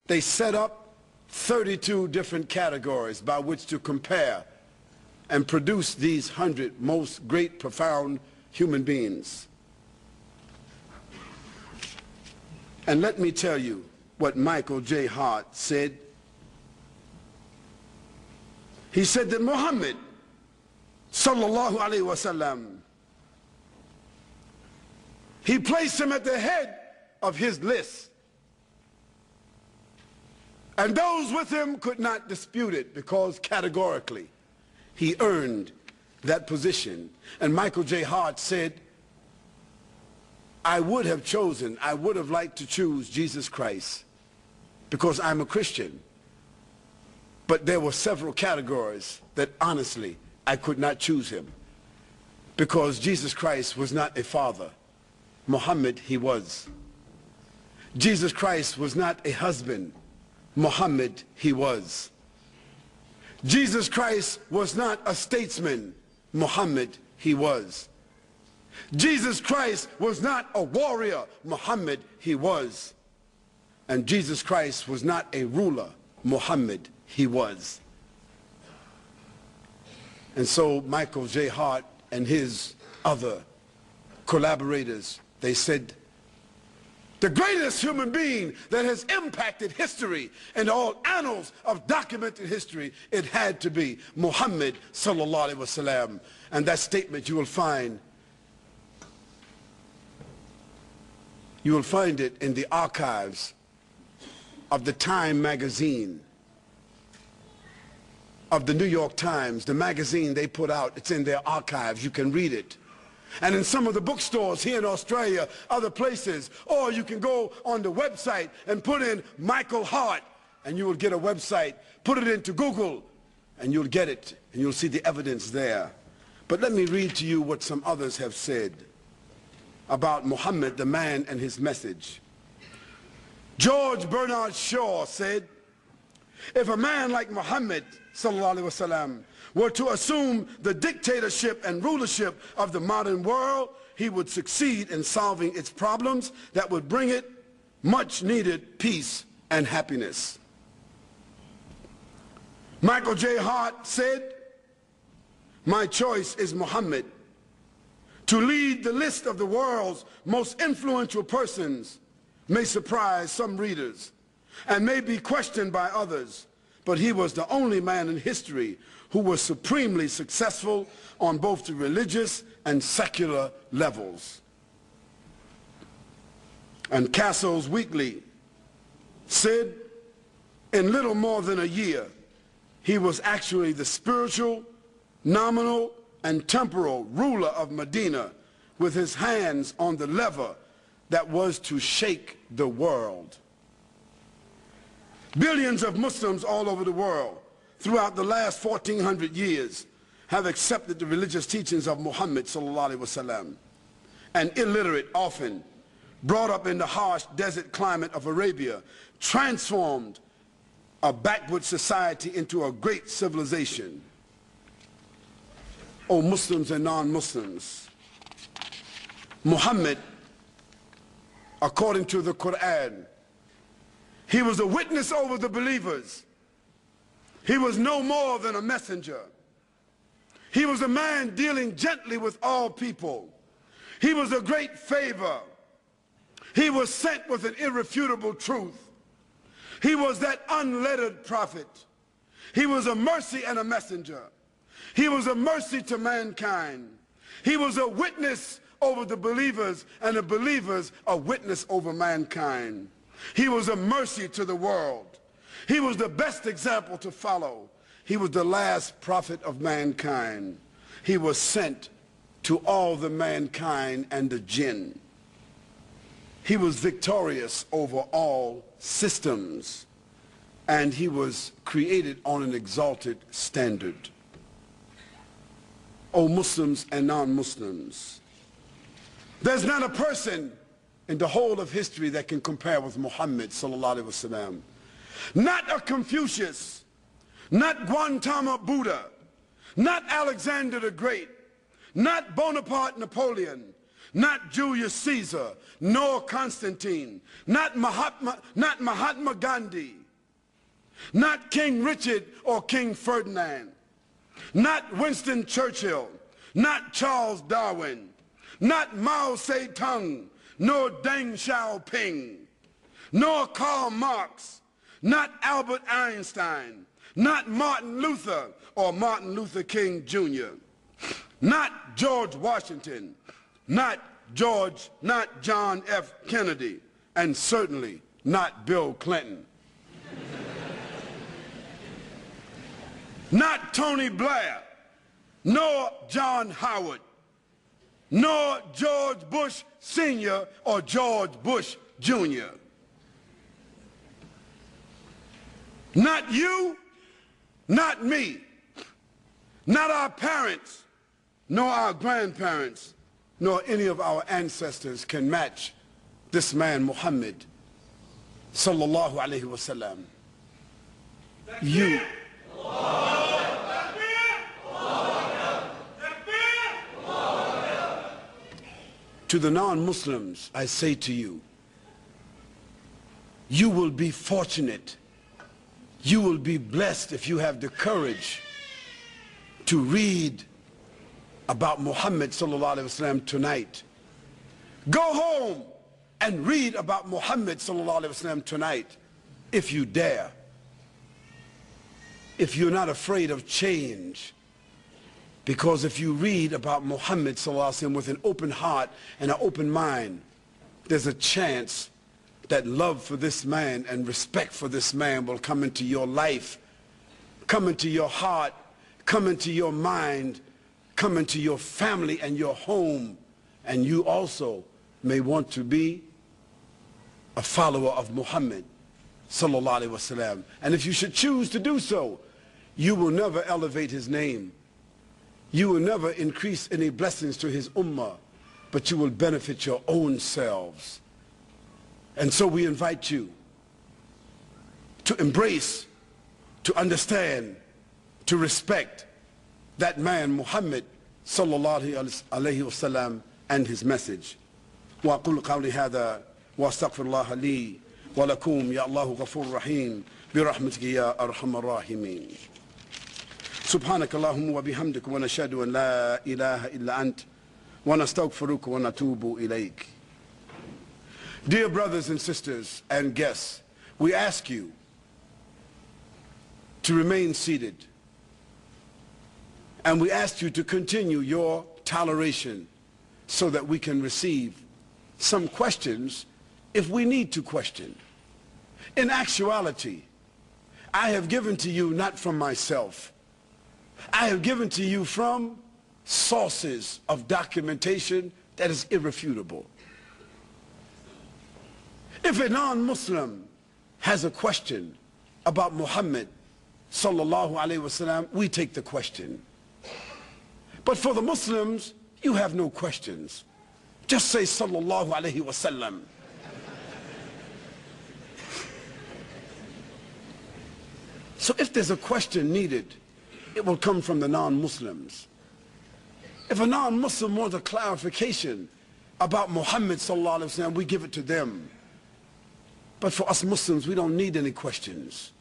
They set up 32 different categories by which to compare and produce these 100 most great, profound human beings. And let me tell you what Michael J. Hart said. He said that Muhammad, sallallahu alaihi wasallam, he placed him at the head of his list. And those with him could not dispute it because categorically he earned that position. And Michael J. Hart said, I would have liked to choose Jesus Christ because I'm a Christian. But there were several categories that honestly I could not choose him because Jesus Christ was not a father. Muhammad, he was. Jesus Christ was not a husband. Muhammad, he was. Jesus Christ was not a statesman. Muhammad, he was. Jesus Christ was not a warrior. Muhammad, he was. And Jesus Christ was not a ruler. Muhammad, he was. And so Michael J. Hart and his other collaborators, they said, the greatest human being that has impacted history and all annals of documented history, it had to be Muhammad sallallahu alaihi wasallam. And that statement you will find it in the archives of the Time magazine, of the New York Times, the magazine they put out. It's in their archives. You can read it. And in some of the bookstores here in Australia, other places, or you can go on the website and put in Michael Hart, and you will get a website. Put it into Google, and you'll get it, and you'll see the evidence there. But let me read to you what some others have said about Muhammad, the man, and his message. George Bernard Shaw said, if a man like Muhammad sallallahu alaihi wasallam were to assume the dictatorship and rulership of the modern world, he would succeed in solving its problems that would bring it much needed peace and happiness. Michael J. Hart said, my choice is Muhammad. To lead the list of the world's most influential persons may surprise some readers and may be questioned by others, but he was the only man in history who was supremely successful on both the religious and secular levels. And Casso's Weekly said, in little more than a year, he was actually the spiritual, nominal, and temporal ruler of Medina, with his hands on the lever that was to shake the world. Billions of Muslims all over the world throughout the last 1400 years have accepted the religious teachings of Muhammad sallallahu alaihi wasallam. An illiterate, often brought up in the harsh desert climate of Arabia, transformed a backward society into a great civilization. O Muslims and non-Muslims, Muhammad, according to the Quran, he was a witness over the believers. He was no more than a messenger. He was a man dealing gently with all people. He was a great favor. He was sent with an irrefutable truth. He was that unlettered prophet. He was a mercy and a messenger. He was a mercy to mankind. He was a witness over the believers, and the believers a witness over mankind. He was a mercy to the world. He was the best example to follow. He was the last prophet of mankind. He was sent to all the mankind and the jinn. He was victorious over all systems, and he was created on an exalted standard. O Muslims and non-Muslims, there's not a person in the whole of history that can compare with Muhammad sallallahu alaihi wasallam. Not a Confucius, not Gautama Buddha, not Alexander the Great, not Bonaparte Napoleon, not Julius Caesar, nor Constantine, not Mahatma Gandhi, not King Richard or King Ferdinand, not Winston Churchill, not Charles Darwin, not Mao Zedong, nor Deng Xiaoping, nor Karl Marx, not Albert Einstein, not Martin Luther or Martin Luther King Jr., not George Washington, not John F. Kennedy, and certainly not Bill Clinton. Not Tony Blair, nor John Howard, nor George Bush Sr. or George Bush Jr. Not you, not me, not our parents, nor our grandparents, nor any of our ancestors can match this man Muhammad sallallahu alaihi wasallam. You. To the non-Muslims, I say to you, you will be fortunate, you will be blessed if you have the courage to read about Muhammad sallallahu alaihi wasallam tonight. Go home and read about Muhammad sallallahu alaihi wasallam tonight, if you dare. If you're not afraid of change. Because if you read about Muhammad sallallahu alaihi wasallam with an open heart and an open mind, there's a chance that love for this man and respect for this man will come into your life, come into your heart, come into your mind, come into your family and your home, and you also may want to be a follower of Muhammad sallallahu alaihi wasallam. And if you should choose to do so, you will never elevate his name. You will never increase any blessings to his ummah, but you will benefit your own selves. And so we invite you to embrace, to understand, to respect that man Muhammad sallallahu alayhi wasallam and his message. وأقول قولي هذا وأستغفر الله لي ولكم يا الله غفور رحيم برحمتك يا أرحم الراحمين. سبحانك اللهم وبحمدك ونشهد أن لا إله إلا أنت ونستغفرك ونتوب إليك. Dear brothers and sisters and guests, we ask you to remain seated, and we ask you to continue your toleration so that we can receive some questions if we need to question. In actuality, I have given to you not from myself. I have given to you from sources of documentation that is irrefutable. If a non-Muslim has a question about Muhammad sallallahu alaihi wasallam, we take the question. But for the Muslims, you have no questions. Just say sallallahu alaihi wasallam. So if there's a question needed, it will come from the non-Muslims. If a non-Muslim wants a clarification about Muhammad sallallahu alaihi wasallam, we give it to them. But for us Muslims, we don't need any questions.